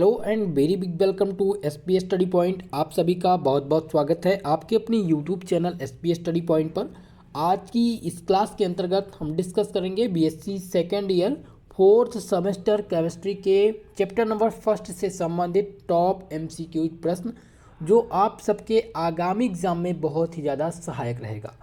Hello and very big welcome to SPS study point. आप सभी का बहुत बहुत स्वागत है आपके अपनी YouTube channel SPS study point पर। आज की इस क्लास के अंतर्गत हम डिस्कस करेंगे BSc second year fourth semester chemistry के चैप्टर नंबर फर्स्ट से संबंधित टॉप एमसीक्यू प्रश्न, जो आप सबके आगामी एग्जाम में बहुत ही ज़्यादा सहायक रहेगा।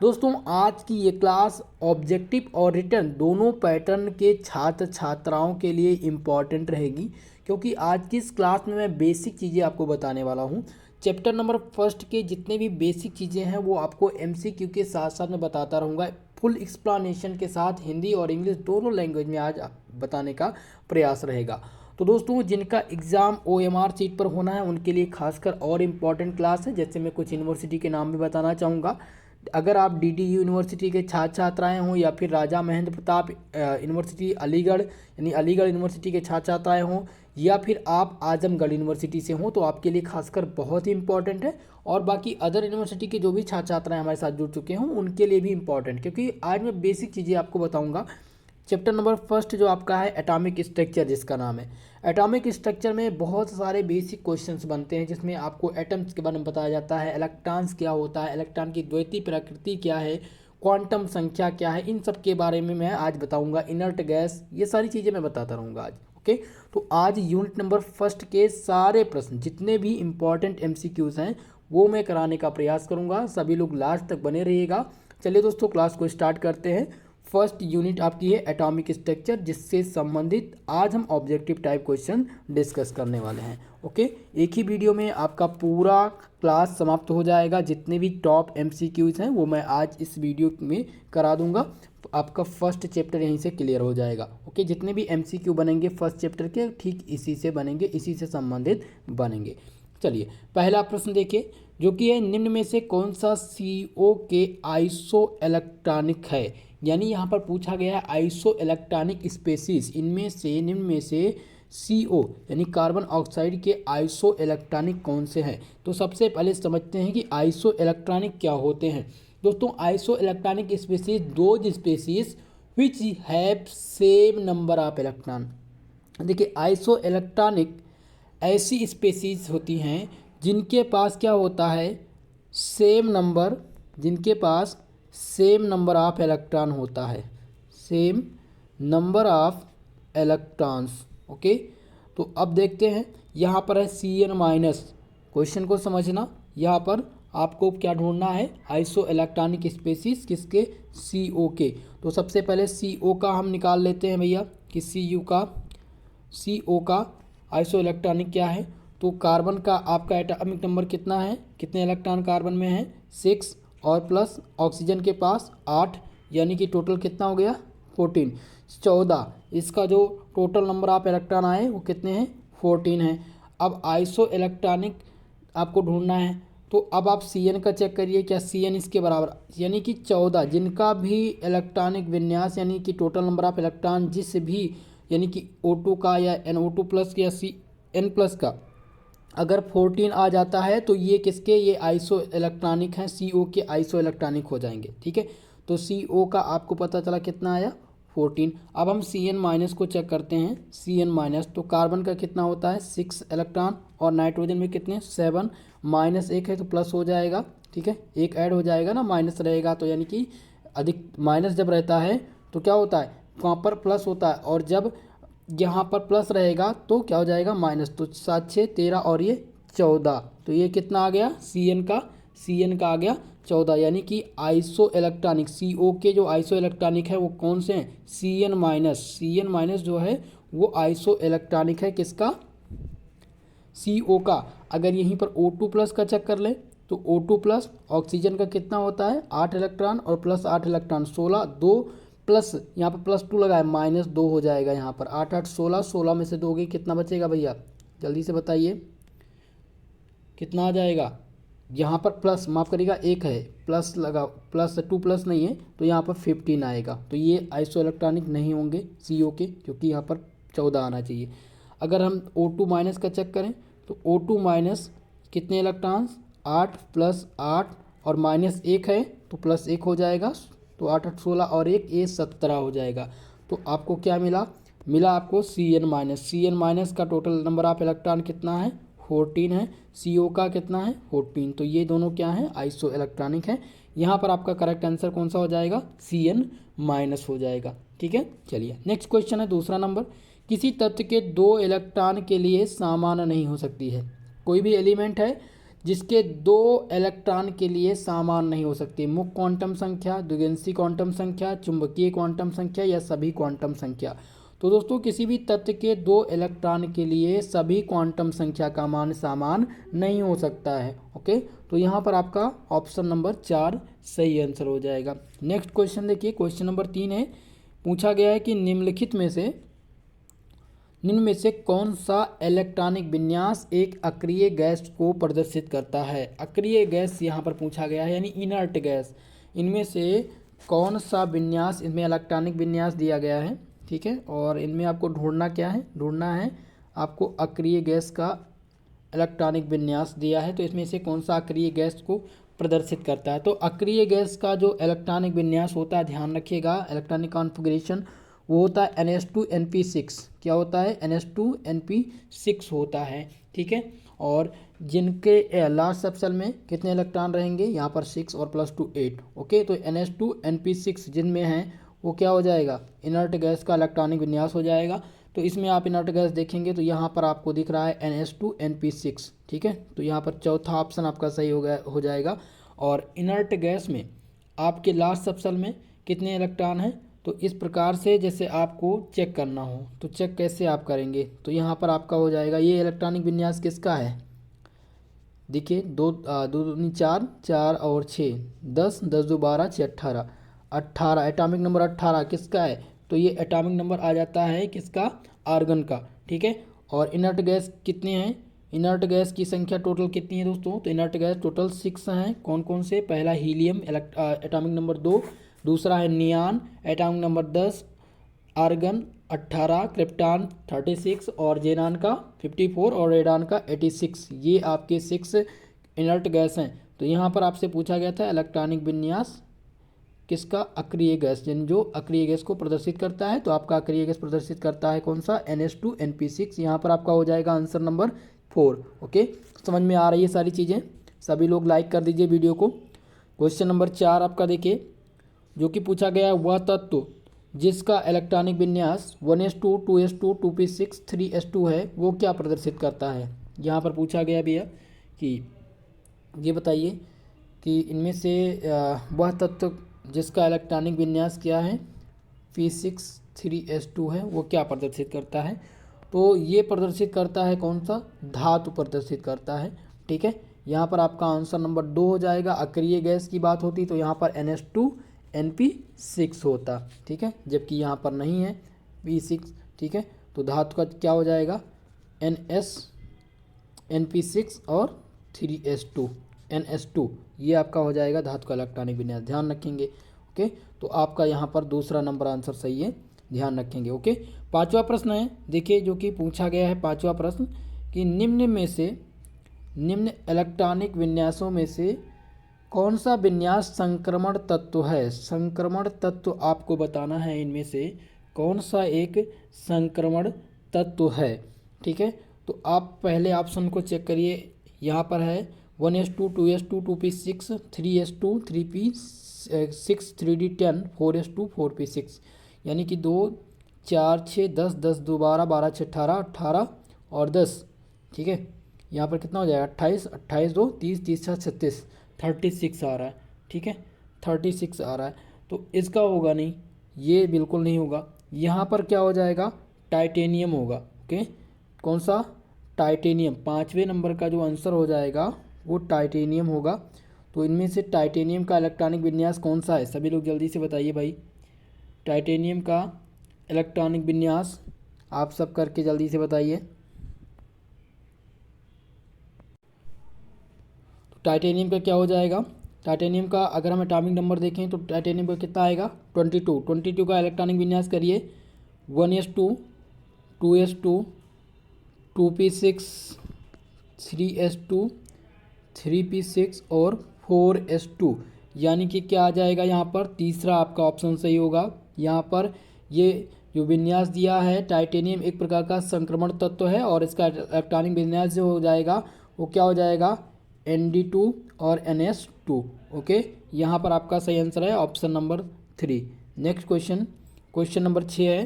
दोस्तों, आज की ये क्लास ऑब्जेक्टिव और रिटन दोनों पैटर्न के छात्र छात्राओं के लिए इम्पॉर्टेंट रहेगी, क्योंकि आज की इस क्लास में मैं बेसिक चीज़ें आपको बताने वाला हूँ। चैप्टर नंबर फर्स्ट के जितने भी बेसिक चीज़ें हैं वो आपको एमसीक्यू के साथ साथ मैं बताता रहूँगा, फुल एक्सप्लेनेशन के साथ हिंदी और इंग्लिश दोनों लैंग्वेज में आज बताने का प्रयास रहेगा। तो दोस्तों, जिनका एग्ज़ाम ओएमआर सीट पर होना है उनके लिए खासकर और इम्पॉर्टेंट क्लास है। जैसे मैं कुछ यूनिवर्सिटी के नाम भी बताना चाहूँगा। अगर आप डीडीयू यूनिवर्सिटी के छात्र छात्राएँ हों या फिर राजा महेंद्र प्रताप यूनिवर्सिटी अलीगढ़ यानी अलीगढ़ यूनिवर्सिटी के छात्र छात्राएँ हों, या फिर आप आजमगढ़ यूनिवर्सिटी से हों, तो आपके लिए खासकर बहुत ही इंपॉर्टेंट है। और बाकी अदर यूनिवर्सिटी के जो भी छात्र छात्राएँ हमारे साथ जुड़ चुके हों उनके लिए भी इंपॉर्टेंट, क्योंकि आज मैं बेसिक चीज़ें आपको बताऊँगा। चैप्टर नंबर फर्स्ट जो आपका है एटॉमिक स्ट्रक्चर, जिसका नाम है एटॉमिक स्ट्रक्चर में बहुत सारे बेसिक क्वेश्चंस बनते हैं, जिसमें आपको एटम्स के बारे में बताया जाता है, इलेक्ट्रॉन्स क्या होता है, इलेक्ट्रॉन की द्वैतीय प्रकृति क्या है, क्वांटम संख्या क्या है, इन सब के बारे में मैं आज बताऊंगा। इनर्ट गैस, ये सारी चीज़ें मैं बताता रहूँगा आज। ओके, तो आज यूनिट नंबर फर्स्ट के सारे प्रश्न जितने भी इंपॉर्टेंट एमसीक्यूज़ हैं वो मैं कराने का प्रयास करूँगा। सभी लोग लास्ट तक बने रहिएगा। चलिए दोस्तों, क्लास को स्टार्ट करते हैं। फर्स्ट यूनिट आपकी है एटॉमिक स्ट्रक्चर, जिससे संबंधित आज हम ऑब्जेक्टिव टाइप क्वेश्चन डिस्कस करने वाले हैं। ओके, एक ही वीडियो में आपका पूरा क्लास समाप्त हो जाएगा। जितने भी टॉप एमसीक्यूज हैं वो मैं आज इस वीडियो में करा दूंगा। आपका फर्स्ट चैप्टर यहीं से क्लियर हो जाएगा। ओके, जितने भी एमसीक्यू बनेंगे फर्स्ट चैप्टर के ठीक इसी से बनेंगे, इसी से संबंधित बनेंगे। चलिए, पहला प्रश्न देखिए, जो कि है निम्न में से कौन सा CO के आइसो इलेक्ट्रॉनिक है। यानी यहाँ पर पूछा गया है आइसो इलेक्ट्रॉनिक स्पेसीज, इनमें से निम्न में से CO यानी कार्बन ऑक्साइड के आइसो इलेक्ट्रॉनिक कौन से हैं। तो सबसे पहले समझते हैं कि आइसो इलेक्ट्रॉनिक क्या होते हैं। दोस्तों, iso electronic species those species which have same number of electron. देखिए, आइसो इलेक्ट्रॉनिक ऐसी स्पेसीज होती हैं जिनके पास क्या होता है, सेम नंबर, जिनके पास सेम नंबर ऑफ इलेक्ट्रॉन होता है, same number of electrons. Okay, तो अब देखते हैं, यहाँ पर है Cn माइनस। क्वेश्चन को समझना, यहाँ पर आपको क्या ढूंढना है, आइसो इलेक्ट्रॉनिक स्पेसीज किसके, CO के। तो सबसे पहले CO का हम निकाल लेते हैं भैया कि CO का आइसो इलेक्ट्रॉनिक क्या है। तो कार्बन का आपका एटॉमिक नंबर कितना है, कितने इलेक्ट्रॉन कार्बन में है, 6, और प्लस ऑक्सीजन के पास 8, यानी कि टोटल कितना हो गया, 14, 14। इसका जो टोटल नंबर ऑफ इलेक्ट्रॉन आए वो कितने हैं, 14 हैं। अब आइसो इलेक्ट्रॉनिक आपको ढूंढना है, तो अब आप Cn का चेक करिए, क्या Cn इसके बराबर, यानी कि 14, जिनका भी इलेक्ट्रॉनिक विन्यास यानी कि टोटल नंबर ऑफ इलेक्ट्रॉन जिस भी, यानी कि O2 का या NO2 प्लस या Cn प्लस का अगर 14 आ जाता है तो ये किसके, ये आइसो इलेक्ट्रॉनिक हैं, CO के आइसो इलेक्ट्रॉनिक हो जाएंगे। ठीक है, तो CO का आपको पता चला कितना आया, 14। अब हम Cn माइनस को चेक करते हैं। Cn माइनस, तो कार्बन का कितना होता है, 6 इलेक्ट्रॉन, और नाइट्रोजन में कितने, 7, माइनस 1 है तो प्लस हो जाएगा। ठीक है, एक ऐड हो जाएगा ना, माइनस रहेगा तो यानी कि अधिक, माइनस जब रहता है तो क्या होता है, वहाँ पर प्लस होता है, और जब यहाँ पर प्लस रहेगा तो क्या हो जाएगा, माइनस। तो 7, 6, 13 और ये 14, तो ये कितना आ गया, Cn का आ गया 14। यानी कि आइसो इलेक्ट्रॉनिक CO के जो आइसो इलेक्ट्रॉनिक है वो कौन से हैं, Cn माइनस जो है वो आइसो इलेक्ट्रॉनिक है किसका, CO का। अगर यहीं पर O2 प्लस का चेक कर ले तो O2 प्लस ऑक्सीजन का कितना होता है, 8 इलेक्ट्रॉन, और प्लस 8 इलेक्ट्रॉन 16, 2 प्लस यहाँ पर प्लस 2 लगा है, माइनस 2 हो जाएगा। यहाँ पर 8, 8, 16, 16 में से दोगे कितना बचेगा भैया, जल्दी से बताइए कितना आ जाएगा। यहाँ पर प्लस, माफ़ करिएगा, एक है, प्लस लगा, प्लस 2 प्लस नहीं है तो यहाँ पर 15 आएगा। तो ये आइसो इलेक्ट्रॉनिक नहीं होंगे CO के, क्योंकि यहाँ पर 14 आना चाहिए। अगर हम O2 माइनस का चेक करें तो O2 माइनस कितने इलेक्ट्रॉन्स, 8 प्लस 8 और माइनस 1 है तो प्लस 1 हो जाएगा, तो 8, 8, 16 और 1, ये 17 हो जाएगा। तो आपको क्या मिला, मिला आपको Cn- का टोटल नंबर ऑफ इलेक्ट्रॉन कितना है 14 है, CO का कितना है 14। तो ये दोनों क्या है आइसो इलेक्ट्रॉनिक है। यहाँ पर आपका करेक्ट आंसर कौन सा हो जाएगा Cn- हो जाएगा। ठीक है, चलिए नेक्स्ट क्वेश्चन है दूसरा नंबर। किसी तत्व के 2 इलेक्ट्रॉन के लिए समान नहीं हो सकती है। कोई भी एलिमेंट है जिसके 2 इलेक्ट्रॉन के लिए समान नहीं हो सकती। मुक्त क्वांटम संख्या, द्विगुणित क्वांटम संख्या, चुंबकीय क्वांटम संख्या या सभी क्वांटम संख्या। तो दोस्तों किसी भी तत्व के 2 इलेक्ट्रॉन के लिए सभी क्वांटम संख्या का मान समान नहीं हो सकता है। ओके, तो यहाँ पर आपका ऑप्शन नंबर 4 सही आंसर हो जाएगा। नेक्स्ट क्वेश्चन देखिए, क्वेश्चन नंबर 3 है। पूछा गया है कि निम्नलिखित में से कौन सा इलेक्ट्रॉनिक विन्यास एक अक्रिय गैस को प्रदर्शित करता है। अक्रिय गैस यहाँ पर पूछा गया है, यानी इनर्ट गैस। इनमें से कौन सा विन्यास, इसमें इलेक्ट्रॉनिक विन्यास दिया गया है। ठीक है, और इनमें आपको ढूंढना क्या है, ढूंढना है आपको अक्रिय गैस का इलेक्ट्रॉनिक विन्यास दिया है। तो इसमें से कौन सा अक्रिय गैस को प्रदर्शित करता है। तो अक्रिय गैस का जो इलेक्ट्रॉनिक विन्यास होता है, ध्यान रखिएगा, इलेक्ट्रॉनिक कॉन्फ़िगरेशन वो होता है NH2NP6। क्या होता है NH2NP6 होता है। ठीक है, और जिनके लास्ट सबसेल में कितने इलेक्ट्रॉन रहेंगे, यहाँ पर 6 और +2 8। ओके, तो NH2NP6 जिनमें हैं वो क्या हो जाएगा, इनर्ट गैस का इलेक्ट्रॉनिक विन्यास हो जाएगा। तो इसमें आप इनर्ट गैस देखेंगे तो यहाँ पर आपको दिख रहा है NH2NP6। ठीक है, तो यहाँ पर चौथा ऑप्शन आपका सही हो जाएगा। और इनर्ट गैस में आपके लास्ट सबसेल में कितने इलेक्ट्रॉन हैं, तो इस प्रकार से जैसे आपको चेक करना हो तो चेक कैसे आप करेंगे, तो यहाँ पर आपका हो जाएगा, ये इलेक्ट्रॉनिक विन्यास किसका है, देखिए 2 2 दूनी 4, 4 और 6 10, 10 2 12, 6 18, 18 एटॉमिक नंबर 18 किसका है, तो ये एटॉमिक नंबर आ जाता है किसका, आर्गन का। ठीक है, और इनर्ट गैस कितने हैं, इनर्ट गैस की संख्या टोटल कितनी है दोस्तों, तो इनर्ट गैस टोटल 6 हैं। कौन कौन से, पहला हीलियम एटॉमिक नंबर 2, दूसरा है नियान एटॉमिक नंबर 10, आर्गन 18, क्रिप्टॉन 36 और जेनान का 54 और रेडान का 86। ये आपके 6 इनर्ट गैस हैं। तो यहाँ पर आपसे पूछा गया था इलेक्ट्रॉनिक विन्यास किसका, अक्रिय गैस, यानी जो अक्रिय गैस को प्रदर्शित करता है। तो आपका अक्रिय गैस प्रदर्शित करता है कौन सा, NH2NP6। यहाँ पर आपका हो जाएगा आंसर नंबर 4। ओके, समझ में आ रही है सारी चीज़ें, सभी लोग लाइक कर दीजिए वीडियो को। क्वेश्चन नंबर 4 आपका देखिए, जो कि पूछा गया है, वह तत्व जिसका इलेक्ट्रॉनिक विन्यास 1s2 2s2 2p6 3s2 है वो क्या प्रदर्शित करता है। यहाँ पर पूछा गया भैया कि ये बताइए कि इनमें से वह तत्व जिसका इलेक्ट्रॉनिक विन्यास क्या है p6 3s2 है वो क्या प्रदर्शित करता है। तो ये प्रदर्शित करता है कौन सा, धातु प्रदर्शित करता है। ठीक है, यहाँ पर आपका आंसर नंबर 2 हो जाएगा। अक्रिय गैस की बात होती तो यहाँ पर NH2NP6 होता। ठीक है, जबकि यहाँ पर नहीं है P6। ठीक है, तो धातु का क्या हो जाएगा, NP6 और 3s2 NS2, ये आपका हो जाएगा धातु का इलेक्ट्रॉनिक विन्यास, ध्यान रखेंगे। ओके, तो आपका यहाँ पर दूसरा नंबर आंसर सही है, ध्यान रखेंगे। ओके, 5वां प्रश्न है देखिए, जो कि पूछा गया है 5वां प्रश्न कि निम्न इलेक्ट्रॉनिक विन्यासों में से कौन सा विन्यास संक्रमण तत्व है। संक्रमण तत्व आपको बताना है, इनमें से कौन सा एक संक्रमण तत्व है। ठीक है, तो आप पहले ऑप्शन को चेक करिए, यहाँ पर है 1s2 2s2 2p6 3s2 3p6 3d10 4s2 4p6, यानी कि 2 4 6 10 10 2 12 12 6 18 18 और 10। ठीक है, यहाँ पर कितना हो जाएगा 28 28 2 30 30 6 36 36 आ रहा है। ठीक है, 36 आ रहा है, तो इसका होगा नहीं, ये बिल्कुल नहीं होगा। यहाँ पर क्या हो जाएगा, टाइटेनियम होगा। ओके, कौन सा, टाइटेनियम। 5वें नंबर का जो आंसर हो जाएगा वो टाइटेनियम होगा। तो इनमें से टाइटेनियम का इलेक्ट्रॉनिक विन्यास कौन सा है, सभी लोग जल्दी से बताइए भाई। टाइटेनियम का इलेक्ट्रॉनिक विन्यास आप सब करके जल्दी से बताइए। टाइटेनियम का क्या हो जाएगा, टाइटेनियम का अगर हम एटॉमिक नंबर देखें तो टाइटेनियम का कितना आएगा 22। 22 का इलेक्ट्रॉनिक विन्यास करिए 1s2 2s2 2p6 3s2 3p6 और 4s2, यानी कि क्या आ जाएगा, यहाँ पर तीसरा आपका ऑप्शन सही होगा। यहाँ पर ये जो विन्यास दिया है, टाइटेनियम एक प्रकार का संक्रमण तत्व है और इसका इलेक्ट्रॉनिक विन्यास जो हो जाएगा वो क्या हो जाएगा, Nd2 और NS2। ओके, यहाँ पर आपका सही आंसर है option number 3। Next question, question number 6 है,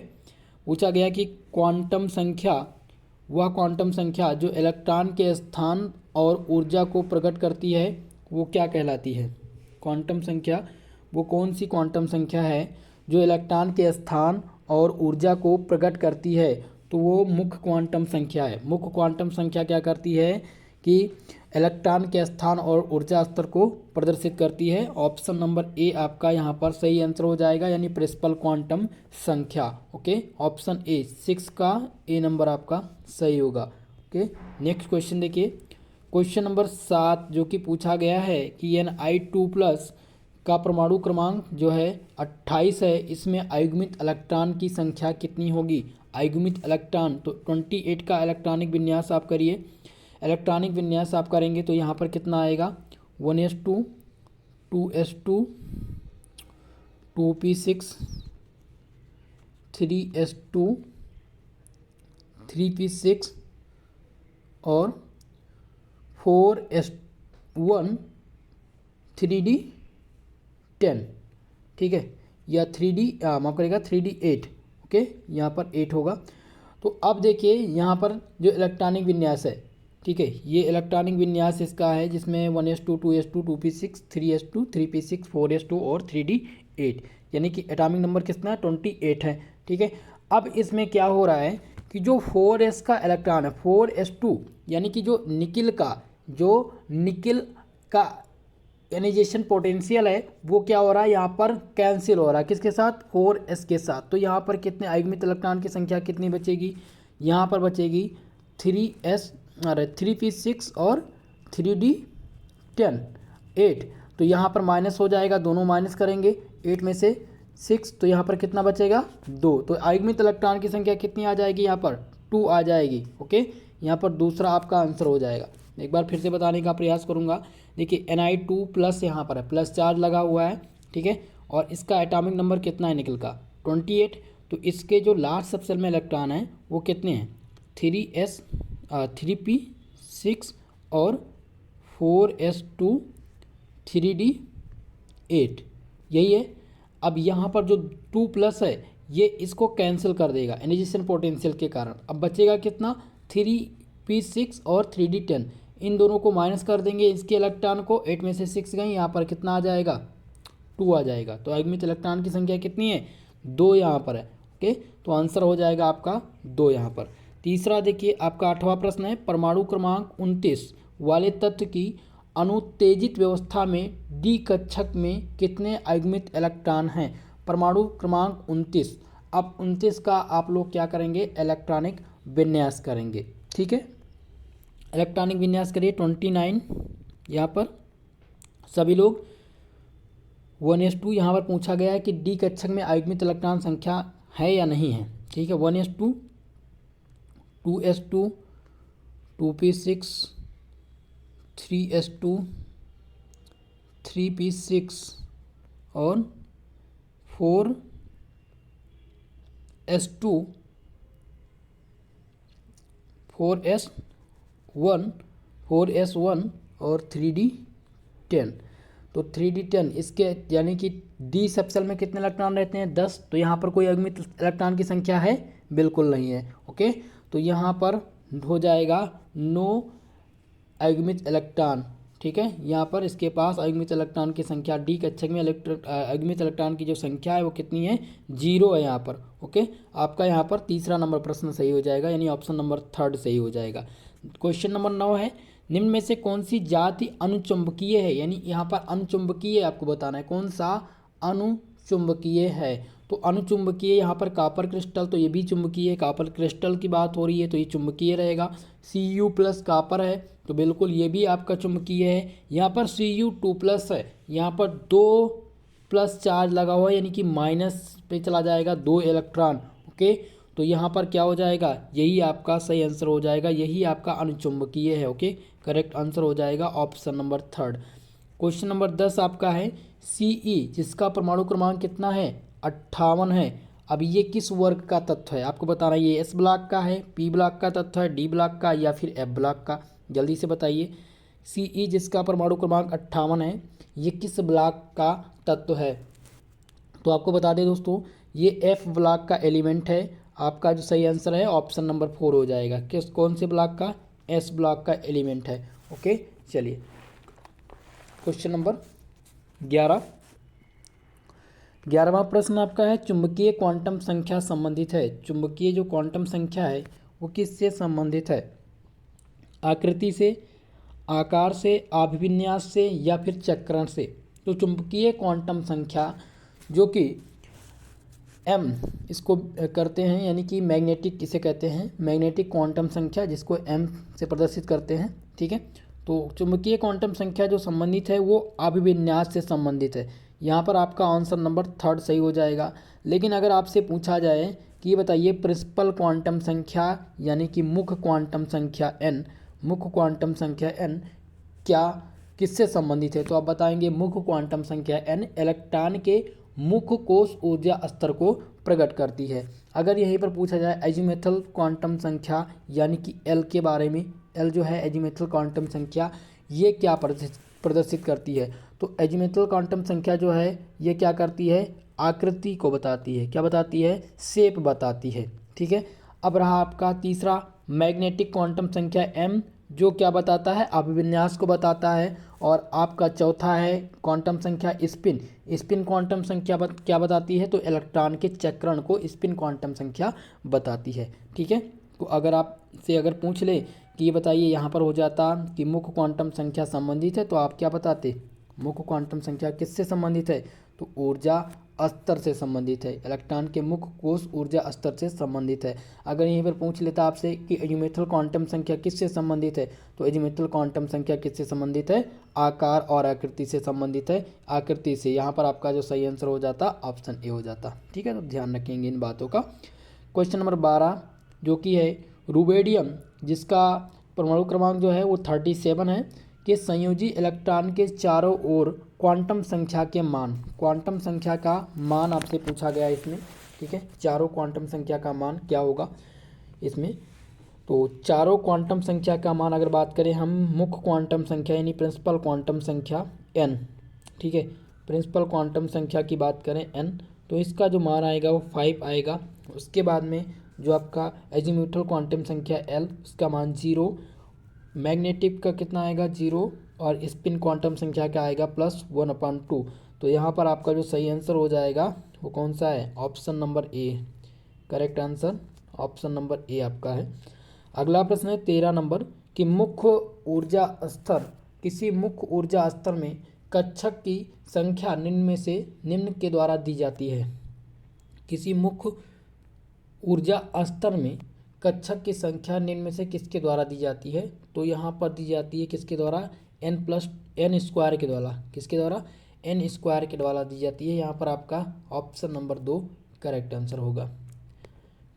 पूछा गया कि क्वांटम संख्या, वह क्वांटम संख्या जो इलेक्ट्रॉन के स्थान और ऊर्जा को प्रकट करती है वो क्या कहलाती है। क्वांटम संख्या, वो कौन सी क्वांटम संख्या है जो इलेक्ट्रॉन के स्थान और ऊर्जा को प्रकट करती है, तो वो मुख्य क्वांटम संख्या है। मुख्य क्वांटम संख्या क्या करती है कि इलेक्ट्रॉन के स्थान और ऊर्जा स्तर को प्रदर्शित करती है। ऑप्शन नंबर ए आपका यहाँ पर सही आंसर हो जाएगा, यानी प्रिंसिपल क्वांटम संख्या। ओके, ऑप्शन ए 6 का ए नंबर आपका सही होगा। ओके, नेक्स्ट क्वेश्चन देखिए, क्वेश्चन नंबर 7 जो कि पूछा गया है कि Ni2+ का परमाणु क्रमांक जो है 28 है, इसमें आयुग्मित इलेक्ट्रॉन की संख्या कितनी होगी। आयुग्मित इलेक्ट्रॉन, तो 28 का इलेक्ट्रॉनिक विन्यास आप करिए, इलेक्ट्रॉनिक विन्यास आप करेंगे तो यहाँ पर कितना आएगा, 1s2, 2s2, 2p6, 3s2, 3p6 और 4s1, 3d10, ठीक है, या 3d माफ करेगा 3d8। ओके, यहाँ पर 8 होगा। तो अब देखिए यहाँ पर जो इलेक्ट्रॉनिक विन्यास है, ठीक है, ये इलेक्ट्रॉनिक विन्यास इसका है जिसमें 1s2, 2s2, 2p6, 3s2, 3p6, 4s2 और 3d8, यानी कि एटॉमिक नंबर कितना है, 28 है। ठीक है, अब इसमें क्या हो रहा है कि जो 4s का इलेक्ट्रॉन है, 4s2, यानी कि जो निकिल का आयनाइजेशन पोटेंशियल है वो क्या हो रहा है, यहाँ पर कैंसिल हो रहा है, किसके साथ, 4s के साथ। तो यहाँ पर कितने आयुग्मित इलेक्ट्रॉन की संख्या कितनी बचेगी, यहाँ पर बचेगी 3p6 और 3d10, 8। तो यहाँ पर माइनस हो जाएगा, दोनों माइनस करेंगे, 8 में से 6, तो यहाँ पर कितना बचेगा, 2। तो आयुग्मित इलेक्ट्रॉन की संख्या कितनी आ जाएगी, यहाँ पर 2 आ जाएगी। ओके, यहाँ पर दूसरा आपका आंसर हो जाएगा। एक बार फिर से बताने का प्रयास करूँगा। देखिए Ni2+ यहाँ पर है, प्लस चार्ज लगा हुआ है, ठीक है, और इसका एटॉमिक नंबर कितना है निकल का, 28। तो इसके जो लास्ट सबसेल में इलेक्ट्रॉन है वो कितने हैं, 3p6 और 4s2, 3d8, यही है। अब यहाँ पर जो 2+ है ये इसको कैंसिल कर देगा आयनाइजेशन पोटेंशियल के कारण। अब बचेगा कितना, 3p6 और 3d10, इन दोनों को माइनस कर देंगे, इसके इलेक्ट्रॉन को, 8 में से 6 गई, यहाँ पर कितना आ जाएगा, 2 आ जाएगा। तो आयुग्मित इलेक्ट्रॉन की संख्या कितनी है, 2 यहाँ पर है। ओके, तो आंसर हो जाएगा आपका 2 यहाँ पर। तीसरा देखिए आपका 8वां प्रश्न है, परमाणु क्रमांक 29 वाले तत्व की अनुत्तेजित व्यवस्था में डी कक्षक में कितने आयुग्मित इलेक्ट्रॉन हैं। परमाणु क्रमांक 29, अब 29 का आप लोग क्या करेंगे, इलेक्ट्रॉनिक विन्यास करेंगे। ठीक है, इलेक्ट्रॉनिक विन्यास करिए 29 यहाँ पर सभी लोग। 1s2 यहाँ पर पूछा गया है कि डी कक्षक में आयुग्मित इलेक्ट्रॉन संख्या है या नहीं है। ठीक है, 1s2, 2s2, 2p6, 3s2, 3p6 और 4s2, 4s1 और 3d10। तो 3d10 इसके यानी कि डी सबसेल में कितने इलेक्ट्रॉन रहते हैं, 10। तो यहाँ पर कोई आयुग्मित इलेक्ट्रॉन की संख्या है, बिल्कुल नहीं है। ओके, तो यहाँ पर हो जाएगा नो आयुग्मित इलेक्ट्रॉन। ठीक है, यहाँ पर इसके पास आयुग्मित इलेक्ट्रॉन की संख्या डी कक्षक में आयुग्मित इलेक्ट्रॉन की जो संख्या है वो कितनी है, 0 है यहाँ पर। ओके, आपका यहाँ पर तीसरा नंबर प्रश्न सही हो जाएगा, यानी ऑप्शन नंबर 3 सही हो जाएगा। क्वेश्चन नंबर 9 है, निम्न में से कौन सी जाति अनुचुंबकीय है, यानी यहाँ पर अनुचुंबकीय आपको बताना है, कौन सा अनुचुंबकीय है। तो अनुचुंबकीय यहाँ पर कॉपर क्रिस्टल, तो ये भी चुंबकीय है, कॉपर क्रिस्टल की बात हो रही है तो ये चुंबकीय रहेगा। Cu+ कॉपर है तो बिल्कुल ये भी आपका चुंबकीय है। यहाँ पर Cu2+ है, यहाँ पर 2+ चार्ज लगा हुआ है, यानी कि माइनस पे चला जाएगा 2 इलेक्ट्रॉन। ओके, तो यहाँ पर क्या हो जाएगा, यही आपका सही आंसर हो जाएगा, यही आपका अनुचुंबकीय है। ओके, करेक्ट आंसर हो जाएगा ऑप्शन नंबर 3। क्वेश्चन नंबर 10 आपका है, Ce जिसका परमाणु क्रमांक कितना है, 58 है, अब ये किस वर्ग का तत्व है आपको बताना है। ये एस ब्लॉक का है, पी ब्लॉक का तत्व है, डी ब्लॉक का या फिर एफ ब्लॉक का, जल्दी से बताइए। सी ई जिसका परमाणु क्रमांक 58 है, ये किस ब्लॉक का तत्व है। तो आपको बता दें दोस्तों, ये एफ ब्लॉक का एलिमेंट है। आपका जो सही आंसर है ऑप्शन नंबर 4 हो जाएगा। किस कौन से ब्लॉक का, एस ब्लॉक का एलिमेंट है। ओके चलिए क्वेश्चन नंबर 11। 11वां प्रश्न आपका है, चुंबकीय क्वांटम संख्या संबंधित है। चुंबकीय जो क्वांटम संख्या है वो किससे संबंधित है। आकृति से, आकार से, अभिविन्यास से या फिर चक्रण से। तो चुंबकीय क्वांटम संख्या जो कि एम इसको करते हैं, यानी कि मैग्नेटिक किसे कहते हैं, मैग्नेटिक क्वांटम संख्या जिसको एम से प्रदर्शित करते हैं। ठीक है, तो चुंबकीय क्वांटम संख्या जो संबंधित है वो अभिविन्यास से संबंधित है। यहाँ पर आपका आंसर नंबर 3 सही हो जाएगा। लेकिन अगर आपसे पूछा जाए कि ये बताइए प्रिंसिपल क्वांटम संख्या यानी कि मुख्य क्वांटम संख्या एन, मुख्य क्वांटम संख्या एन क्या किससे संबंधित है, तो आप बताएंगे मुख्य क्वांटम संख्या एन इलेक्ट्रॉन के मुख्य कोश ऊर्जा स्तर को प्रकट करती है। अगर यहीं पर पूछा जाए एजीमुथल क्वांटम संख्या यानी कि एल के बारे में, एल जो है एजीमुथल क्वांटम संख्या, ये क्या प्रदर्शित करती है, तो एजीमुथल क्वांटम संख्या जो है ये क्या करती है, आकृति को बताती है। क्या बताती है, शेप बताती है। ठीक है, अब रहा आपका तीसरा मैग्नेटिक क्वांटम संख्या एम, जो क्या बताता है, अभिविन्यास को बताता है। और आपका चौथा है क्वांटम संख्या स्पिन, स्पिन क्वांटम संख्या क्या बताती है, तो इलेक्ट्रॉन के चक्रण को स्पिन क्वांटम संख्या बताती है। ठीक है, तो अगर आपसे अगर पूछ ले कि ये बताइए, यहाँ पर हो जाता कि मुख्य क्वांटम संख्या संबंधित है, तो आप क्या बताते, मुख्य क्वांटम संख्या किससे संबंधित है, तो ऊर्जा स्तर से संबंधित है, इलेक्ट्रॉन के मुख्य कोश ऊर्जा स्तर से संबंधित है। अगर यहीं पर पूछ लेता आपसे कि एजीमुथल क्वांटम संख्या किससे संबंधित है, तो एजीमुथल क्वांटम संख्या किससे संबंधित है, आकार और आकृति से संबंधित है, आकृति से। यहाँ पर आपका जो सही आंसर हो जाता ऑप्शन ए हो जाता। ठीक है, तो ध्यान रखेंगे इन बातों का। क्वेश्चन नंबर 12 जो कि है रुबेडियम, जिसका परमाणु क्रमांक जो है वो 37 है, कि संयोजी इलेक्ट्रॉन के चारों ओर क्वांटम संख्या के मान, क्वांटम संख्या का मान आपसे पूछा गया है इसमें। ठीक है, चारों क्वांटम संख्या का मान क्या होगा इसमें, तो चारों क्वांटम संख्या का मान अगर बात करें हम, मुख्य क्वांटम संख्या यानी प्रिंसिपल क्वांटम संख्या एन, ठीक है, प्रिंसिपल क्वांटम संख्या की बात करें एन, तो इसका जो मान आएगा वो 5 आएगा। उसके बाद में जो आपका एजीमुथल क्वांटम संख्या एल, उसका मान 0, मैग्नेटिक का कितना आएगा 0, और स्पिन क्वांटम संख्या का आएगा +1/2। तो यहाँ पर आपका जो सही आंसर हो जाएगा वो कौन सा है, option number A. Correct answer option number A आपका है। अगला प्रश्न है 13 नंबर, कि मुख्य ऊर्जा स्तर, किसी मुख्य ऊर्जा स्तर में कक्षक की संख्या निम्न के द्वारा दी जाती है। किसी मुख्य ऊर्जा स्तर में कक्षक की संख्या निम्न में से किसके द्वारा दी जाती है, तो यहाँ पर दी जाती है किसके द्वारा, n+n² के द्वारा, किसके द्वारा, n² के द्वारा दी जाती है। यहाँ पर आपका ऑप्शन नंबर 2 करेक्ट आंसर होगा।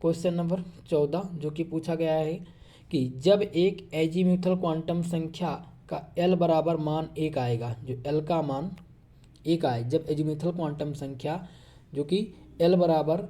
क्वेश्चन नंबर 14 जो कि पूछा गया है, कि जब एक एजीमुथल क्वांटम संख्या का L बराबर मान 1 आएगा, जो L का मान 1 आए, जब एजीमुथल क्वांटम संख्या जो कि L बराबर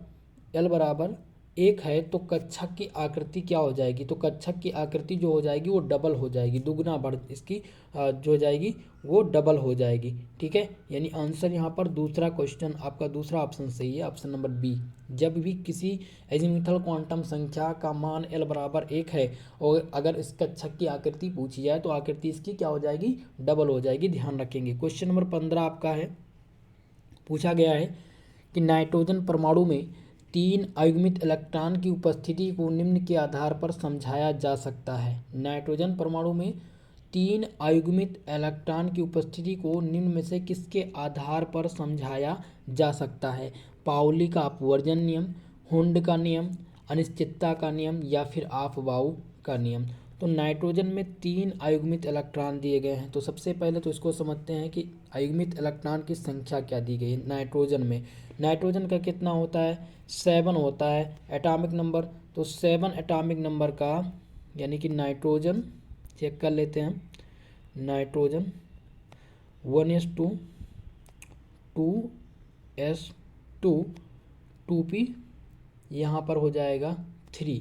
1 है, तो कक्षक की आकृति क्या हो जाएगी, तो कक्षक की आकृति जो हो जाएगी वो डबल हो जाएगी, दुगना बढ़ इसकी जो हो जाएगी वो डबल हो जाएगी। ठीक है, यानी आंसर यहाँ पर दूसरा क्वेश्चन आपका, दूसरा ऑप्शन सही है, ऑप्शन नंबर बी। जब भी किसी एजीमुथल क्वांटम संख्या का मान L बराबर 1 है और अगर इस कक्षक की आकृति पूछी जाए तो आकृति इसकी क्या हो जाएगी, डबल हो जाएगी। ध्यान रखेंगे। क्वेश्चन नंबर 15 आपका है, पूछा गया है कि नाइट्रोजन परमाणु में 3 अयुग्मित इलेक्ट्रॉन की उपस्थिति को निम्न के आधार पर समझाया जा सकता है। नाइट्रोजन परमाणु में 3 अयुग्मित इलेक्ट्रॉन की उपस्थिति को निम्न में से किसके आधार पर समझाया जा सकता है। पाउली का अपवर्जन नियम, हुंड का नियम, अनिश्चितता का नियम या फिर ऑफ-बाउ का नियम। तो नाइट्रोजन में 3 अयुग्मित इलेक्ट्रॉन दिए गए हैं। तो सबसे पहले तो इसको समझते हैं कि अयुग्मित इलेक्ट्रॉन की संख्या क्या दी गई है नाइट्रोजन में। नाइट्रोजन का कितना होता है, 7 होता है एटॉमिक नंबर। तो 7 एटॉमिक नंबर का, यानी कि नाइट्रोजन चेक कर लेते हैं, नाइट्रोजन 1s2 2s2 2p यहाँ पर हो जाएगा 3।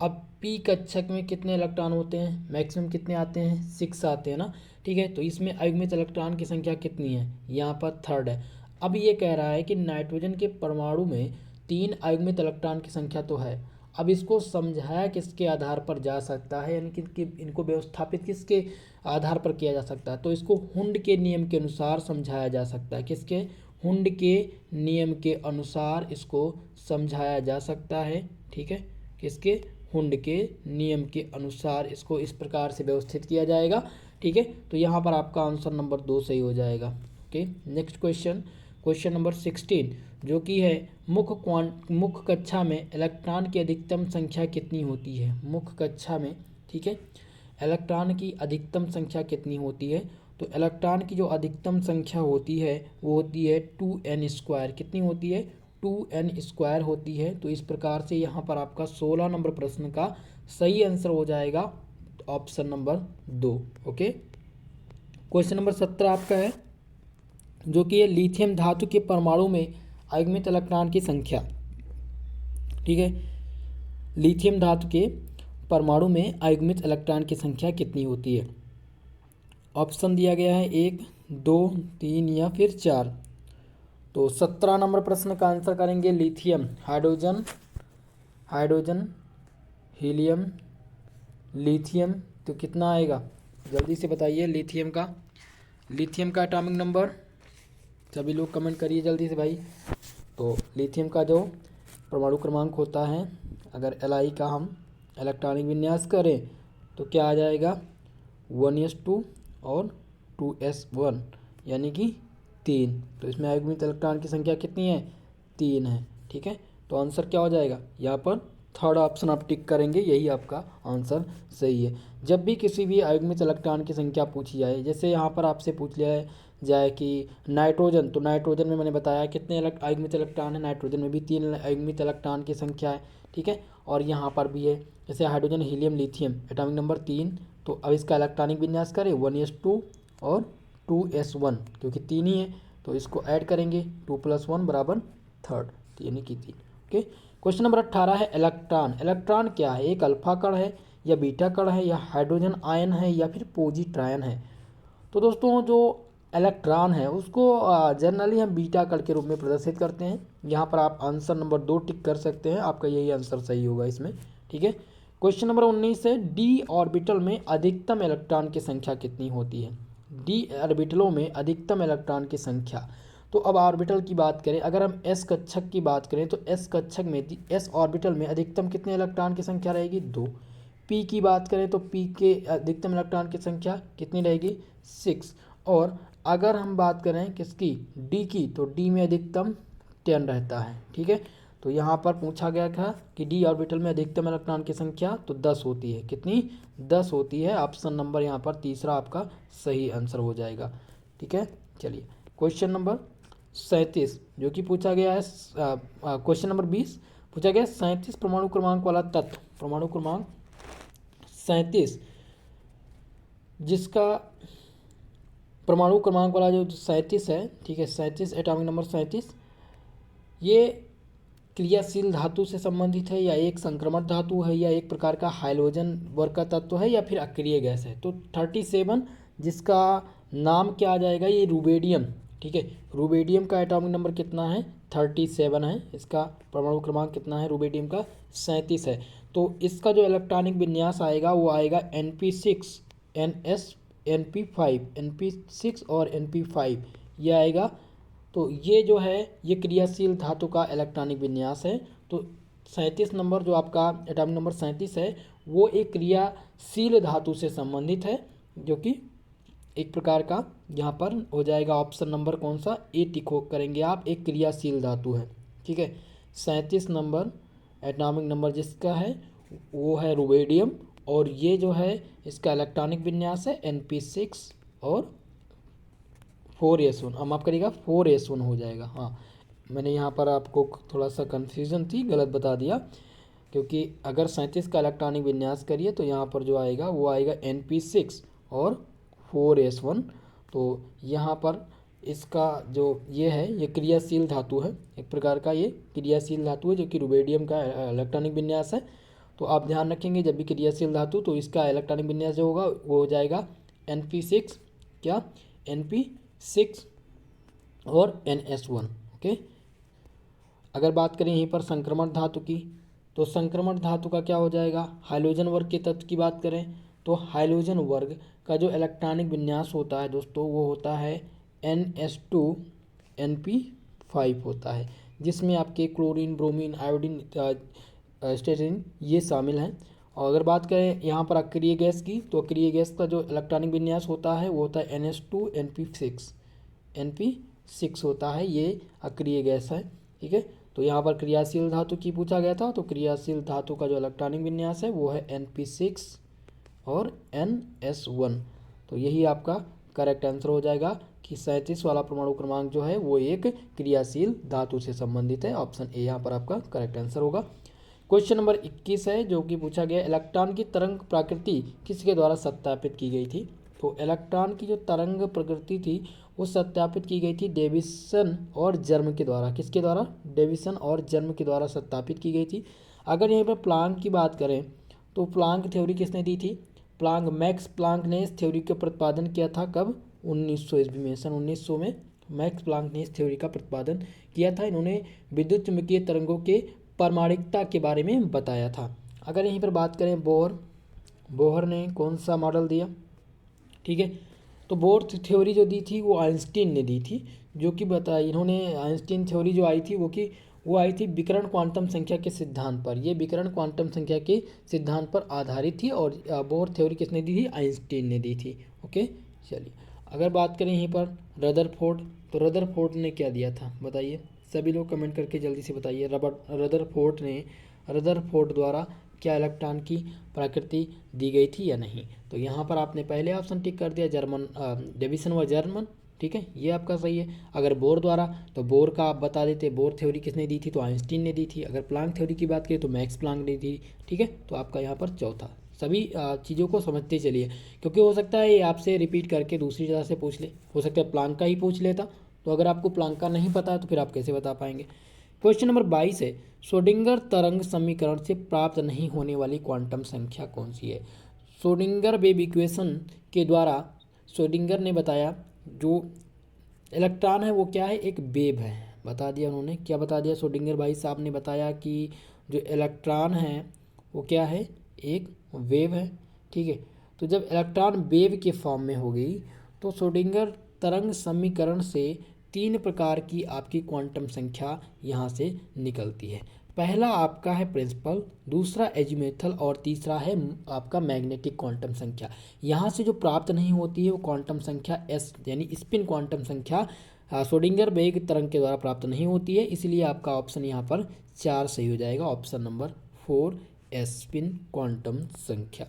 अब पी कक्षक में कितने इलेक्ट्रॉन होते हैं, मैक्सिमम कितने आते हैं, 6 आते हैं ना, ठीक है। तो इसमें अयुग्मित इलेक्ट्रॉन की संख्या कितनी है, यहाँ पर 3rd है। अब ये कह रहा है कि नाइट्रोजन के परमाणु में 3 अयुग्मित इलेक्ट्रॉन की संख्या तो है। अब इसको समझाया किसके आधार पर जा सकता है, यानी कि इनको व्यवस्थापित किसके आधार पर किया जा सकता है, तो इसको हुंड के नियम के अनुसार समझाया जा सकता है। किसके, हुंड के नियम के अनुसार इसको समझाया जा सकता है, ठीक है। किसके, हुंड के नियम के अनुसार इसको इस प्रकार से व्यवस्थित किया जाएगा, ठीक है। तो यहाँ पर आपका आंसर नंबर 2 सही हो जाएगा। Okay, next question, question number 16 जो कि है मुख्य कक्षा में इलेक्ट्रॉन की अधिकतम संख्या कितनी होती है। मुख्य कक्षा में, ठीक है, इलेक्ट्रॉन की अधिकतम संख्या कितनी होती है। तो इलेक्ट्रॉन की जो अधिकतम संख्या होती है वो होती है 2n²। कितनी होती है, 2n² होती है। तो इस प्रकार से यहाँ पर आपका 16 नंबर प्रश्न का सही आंसर हो जाएगा option number 2। Okay, question number 17 आपका है जो कि है लिथियम धातु के परमाणु में अयुग्मित इलेक्ट्रॉन की संख्या, ठीक है। लिथियम धातु के परमाणु में अयुग्मित इलेक्ट्रॉन की संख्या कितनी होती है। ऑप्शन दिया गया है 1, 2, 3 या फिर 4। तो 17 नंबर प्रश्न का आंसर करेंगे लिथियम, हाइड्रोजन, हीलियम, लिथियम। तो कितना आएगा, जल्दी से बताइए। लिथियम का एटॉमिक नंबर, सभी लोग कमेंट करिए जल्दी से भाई। तो लिथियम का जो परमाणु क्रमांक होता है, अगर Li का हम इलेक्ट्रॉनिक विन्यास करें तो क्या आ जाएगा, 1s2 और 2s1 यानी कि 3। तो इसमें अयुग्मित इलेक्ट्रॉन की संख्या कितनी है, 3 है, ठीक है। तो आंसर क्या हो जाएगा, यहाँ पर 3rd ऑप्शन आप टिक करेंगे, यही आपका आंसर सही है। जब भी किसी भी अयुग्मित इलेक्ट्रॉन की संख्या पूछी जाए, जैसे यहाँ पर आपसे पूछ लिया जाए कि नाइट्रोजन, तो नाइट्रोजन में मैंने बताया कितने अयुग्मित इलेक्ट्रॉन है, नाइट्रोजन में भी 3 अयुग्मित इलेक्ट्रॉन की संख्या है, ठीक है। और यहाँ पर भी है, जैसे hydrogen, helium, lithium, atomic number 3। तो अब इसका इलेक्ट्रॉनिक विन्यास करें 1s2 और 2s1, क्योंकि 3 ही है तो इसको ऐड करेंगे, 2 + 1 = 3rd, यानी कि 3। ओके, क्वेश्चन नंबर 18 है इलेक्ट्रॉन क्या है, एक अल्फा कण है या बीटा कण है या हाइड्रोजन आयन है या फिर पॉजिट्रॉन है। तो दोस्तों जो इलेक्ट्रॉन है उसको जनरली हम बीटा कण के रूप में प्रदर्शित करते हैं। यहाँ पर आप आंसर नंबर 2 टिक कर सकते हैं, आपका यही आंसर सही होगा इसमें, ठीक है। क्वेश्चन नंबर 19 है डी ऑर्बिटल में अधिकतम इलेक्ट्रॉन की संख्या कितनी होती है। डी ऑर्बिटलों में अधिकतम इलेक्ट्रॉन की संख्या, तो अब ऑर्बिटल की बात करें, अगर हम एस कक्षक की बात करें तो एस कक्षक में एस ऑर्बिटल में अधिकतम कितने इलेक्ट्रॉन की संख्या रहेगी, 2। पी की बात करें तो पी के अधिकतम इलेक्ट्रॉन की संख्या कितनी रहेगी, 6। और अगर हम बात करें किसकी, डी की, तो डी में अधिकतम 10 रहता है, ठीक है। तो यहाँ पर पूछा गया था कि डी ऑर्बिटल में अधिकतम इलेक्ट्रॉन की संख्या तो 10 होती है, कितनी, 10 होती है। ऑप्शन नंबर यहाँ पर तीसरा आपका सही आंसर हो जाएगा, ठीक है। चलिए क्वेश्चन नंबर 37 जो कि पूछा गया है, क्वेश्चन नंबर 20 पूछा गया 37 परमाणु क्रमांक वाला तत्व, परमाणु क्रमांक 37 जिसका परमाणु क्रमांक वाला जो 37 है, ठीक है, 37 एटॉमिक नंबर 37, ये क्रियाशील धातु से संबंधित है या एक संक्रमण धातु है या एक प्रकार का हाइड्रोजन वर्ग का तत्व है या फिर अक्रिय गैस है। तो 37 जिसका नाम क्या आ जाएगा, ये रुबेडियम, ठीक है। रुबेडियम का एटॉमिक नंबर कितना है, 37 है। इसका परमाणु क्रमांक कितना है, रुबेडियम का 37 है। तो इसका जो इलेक्ट्रॉनिक विन्यास आएगा वो आएगा Np6 Np6 और Np5 ये आएगा। तो ये जो है ये क्रियाशील धातु का इलेक्ट्रॉनिक विन्यास है। तो 37 नंबर जो आपका एटॉमिक नंबर 37 है वो एक क्रियाशील धातु से संबंधित है, जो कि एक प्रकार का यहाँ पर हो जाएगा ऑप्शन नंबर कौन सा, ए टिक करेंगे आप, एक क्रियाशील धातु है, ठीक है। 37 नंबर एटॉमिक नंबर जिसका है वो है रुबेडियम, और ये जो है इसका इलेक्ट्रॉनिक विन्यास है Np6 और 4s1, हम आप करिएगा 4s1 हो जाएगा। हाँ, मैंने यहाँ पर आपको थोड़ा सा कन्फ्यूज़न थी, गलत बता दिया, क्योंकि अगर 37 का इलेक्ट्रॉनिक विन्यास करिए तो यहाँ पर जो आएगा वो आएगा Np6 और 4s1। तो यहाँ पर इसका जो ये है ये क्रियाशील धातु है, एक प्रकार का ये क्रियाशील धातु है जो कि रुबेडियम का इलेक्ट्रॉनिक विन्यास है। तो आप ध्यान रखेंगे जब भी क्रियाशील धातु तो इसका इलेक्ट्रॉनिक विन्यास जो होगा वो हो जाएगा Np6, क्या Np6 और NS1। ओके, अगर बात करें यहीं पर संक्रमण धातु की, तो संक्रमण धातु का क्या हो जाएगा, हाइड्रोजन वर्ग के तत्व की बात करें तो हाइड्रोजन वर्ग का जो इलेक्ट्रॉनिक विन्यास होता है दोस्तों वो होता है NS2 Np5 होता है, जिसमें आपके क्लोरीन, ब्रोमीन, आयोडीन, स्टेरिन ये शामिल हैं। और अगर बात करें यहाँ पर अक्रिय गैस की, तो अक्रिय गैस का जो इलेक्ट्रॉनिक विन्यास होता है वो होता है NH2 Np6 होता है, ये अक्रिय गैस है। ठीक है, तो यहाँ पर क्रियाशील धातु की पूछा गया था, तो क्रियाशील धातु का जो इलेक्ट्रॉनिक विन्यास है वो है Np6 और NS1। तो यही आपका करेक्ट आंसर हो जाएगा कि 37 वाला परमाणु क्रमांक जो है वो एक क्रियाशील धातु से संबंधित है। ऑप्शन ए यहाँ पर आपका करेक्ट आंसर होगा। क्वेश्चन नंबर 21 है जो कि पूछा गया इलेक्ट्रॉन की तरंग प्रकृति किसके द्वारा सत्यापित की गई थी। तो इलेक्ट्रॉन की जो तरंग प्रकृति थी वो सत्यापित की गई थी डेविसन और जर्म के द्वारा। किसके द्वारा, डेविसन और जर्म के द्वारा सत्यापित की गई थी। अगर यहीं पर प्लांक की बात करें तो प्लांक थ्योरी किसने दी थी, मैक्स प्लांक ने इस थ्योरी का प्रतिपादन किया था कब, 1900 ईस्वी में, सन 1900 में मैक्स प्लांक ने इस थ्योरी का प्रतिपादन किया था। इन्होंने विद्युत चुंबकीय तरंगों के परमाणिकता के बारे में बताया था। अगर यहीं पर बात करें बोहर ने कौन सा मॉडल दिया, ठीक है, तो बोहर थ्योरी जो दी थी वो आइंस्टीन ने दी थी, जो कि बताई इन्होंने आइंस्टीन थ्योरी जो आई थी वो आई थी विकिरण क्वांटम संख्या के सिद्धांत पर। ये विकिरण क्वांटम संख्या के सिद्धांत पर आधारित थी और बोहर थ्योरी किसने दी थी, आइंस्टीन ने दी थी। ओके, चलिए अगर बात करें यहीं पर रदरफोर्ड, तो रदरफोर्ड ने क्या दिया था बताइए, सभी लोग कमेंट करके जल्दी से बताइए। रदरफोर्ड द्वारा क्या इलेक्ट्रॉन की प्रकृति दी गई थी या नहीं। तो यहाँ पर आपने पहले ऑप्शन टिक कर दिया, डेविसन व जर्मन, ठीक है, ये आपका सही है। अगर बोर द्वारा, तो बोर का आप बता देते, बोर थ्योरी किसने दी थी, तो आइंस्टीन ने दी थी। अगर प्लांक थ्योरी की बात करें तो मैक्स प्लांक ने दी, ठीक है, तो आपका यहाँ पर चौथा। सभी चीज़ों को समझते चलिए, क्योंकि हो सकता है ये आपसे रिपीट करके दूसरी जगह से पूछ ले, हो सकता है प्लांक का ही पूछ लेता। तो अगर आपको प्लांक का नहीं पता है तो फिर आप कैसे बता पाएंगे। क्वेश्चन नंबर 22 है, श्रोडिंगर तरंग समीकरण से प्राप्त नहीं होने वाली क्वांटम संख्या कौन सी है। श्रोडिंगर वेव इक्वेशन के द्वारा श्रोडिंगर ने बताया जो इलेक्ट्रॉन है वो क्या है, एक वेव है, बता दिया उन्होंने। क्या बता दिया श्रोडिंगर भाई साहब ने बताया कि जो इलेक्ट्रॉन है वो क्या है, एक वेव है। ठीक है, तो जब इलेक्ट्रॉन वेव के फॉर्म में होगी तो श्रोडिंगर तरंग समीकरण से 3 प्रकार की आपकी क्वांटम संख्या यहाँ से निकलती है। पहला आपका है प्रिंसिपल, दूसरा एजीमेथल और तीसरा है आपका मैग्नेटिक क्वांटम संख्या। यहाँ से जो प्राप्त नहीं होती है वो क्वांटम संख्या एस यानी स्पिन क्वांटम संख्या श्रोडिंगर वेग तरंग के द्वारा प्राप्त नहीं होती है, इसलिए आपका ऑप्शन यहाँ पर 4 सही हो जाएगा, ऑप्शन नंबर 4 स्पिन क्वांटम संख्या।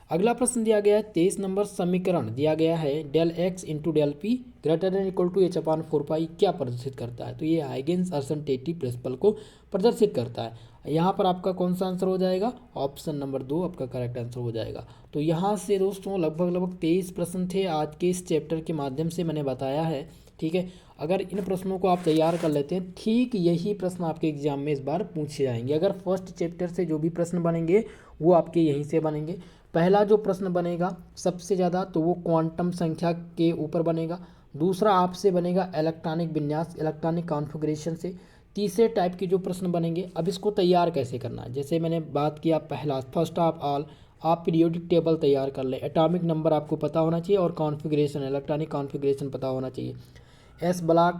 अगला प्रश्न दिया गया है 23 नंबर, समीकरण दिया गया है del X into del P greater than equal to H upon 4 pi क्या प्रदर्शित करता है। तो ये हाइगेंस असंटेटिव प्रिंसिपल को प्रदर्शित करता है। यहाँ पर आपका कौन सा आंसर हो जाएगा, ऑप्शन नंबर 2 आपका करेक्ट आंसर हो जाएगा। तो यहाँ से दोस्तों लगभग 23 प्रश्न थे आज के इस चैप्टर के माध्यम से मैंने बताया है। ठीक है, अगर इन प्रश्नों को आप तैयार कर लेते हैं, ठीक यही प्रश्न आपके एग्जाम में इस बार पूछे जाएंगे। अगर फर्स्ट चैप्टर से जो भी प्रश्न बनेंगे वो आपके यहीं से बनेंगे। पहला जो प्रश्न बनेगा सबसे ज़्यादा तो वो क्वांटम संख्या के ऊपर बनेगा, दूसरा आपसे बनेगा इलेक्ट्रॉनिक विन्यास, इलेक्ट्रॉनिक कॉन्फ़िगरेशन से, तीसरे टाइप के जो प्रश्न बनेंगे। अब इसको तैयार कैसे करना है, जैसे मैंने बात किया पहला फर्स्ट ऑफ ऑल आप पीरियोडिक टेबल तैयार कर लें, एटॉमिक नंबर आपको पता होना चाहिए और कॉन्फ़िगरेशन, इलेक्ट्रॉनिक कॉन्फ़िगरेशन पता होना चाहिए। S block,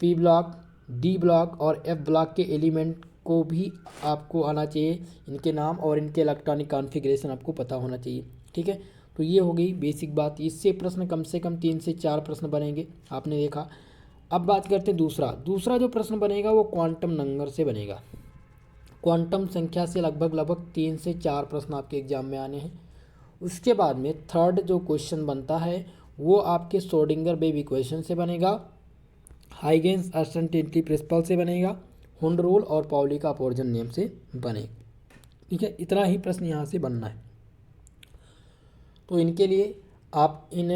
P block, D block और एफ ब्लॉक के एलिमेंट को भी आपको आना चाहिए, इनके नाम और इनके इलेक्ट्रॉनिक कॉन्फ़िगरेशन आपको पता होना चाहिए। ठीक है, तो ये हो गई बेसिक बात। इससे प्रश्न कम से कम 3 से 4 प्रश्न बनेंगे, आपने देखा। अब बात करते हैं दूसरा जो प्रश्न बनेगा वो क्वांटम नंबर से बनेगा। क्वांटम संख्या से लगभग 3 से 4 प्रश्न आपके एग्जाम में आने हैं। उसके बाद में थर्ड जो क्वेश्चन बनता है वो आपके श्रोडिंगर वेव इक्वेशन से बनेगा, हाइगेंस असंटेटिव प्रिंसिपल से बनेगा, हुंड रूल और पाउली का अपवर्जन नियम से बनेगा। ठीक है, इतना ही प्रश्न यहाँ से बनना है। तो इनके लिए आप इन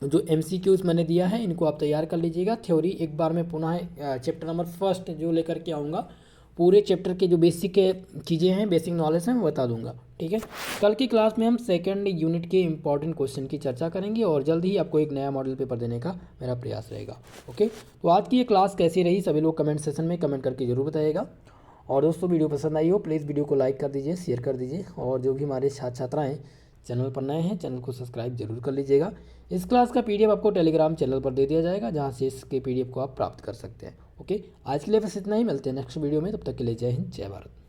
जो MCQs मैंने दिया है इनको आप तैयार कर लीजिएगा। थ्योरी एक बार मैं पुनः चैप्टर नंबर फर्स्ट जो लेकर के आऊँगा, पूरे चैप्टर के जो बेसिक चीज़ें हैं, बेसिक नॉलेज हैं, मैं बता दूंगा। ठीक है, कल की क्लास में हम सेकंड यूनिट के इंपॉर्टेंट क्वेश्चन की चर्चा करेंगे और जल्द ही आपको एक नया मॉडल पेपर देने का मेरा प्रयास रहेगा। ओके, तो आज की ये क्लास कैसी रही सभी लोग कमेंट सेशन में कमेंट करके जरूर बताइएगा। और दोस्तों वीडियो पसंद आई हो प्लीज़ वीडियो को लाइक कर दीजिए, शेयर कर दीजिए, और जो भी हमारे छात्र छात्राएँ चैनल पर नए हैं चैनल को सब्सक्राइब जरूर कर लीजिएगा। इस क्लास का PDF आपको टेलीग्राम चैनल पर दे दिया जाएगा, जहाँ से इसके PDF को आप प्राप्त कर सकते हैं। ओके, आज के लिए बस इतना ही, मिलते हैं नेक्स्ट वीडियो में, तब तक के लिए जय हिंद जय भारत।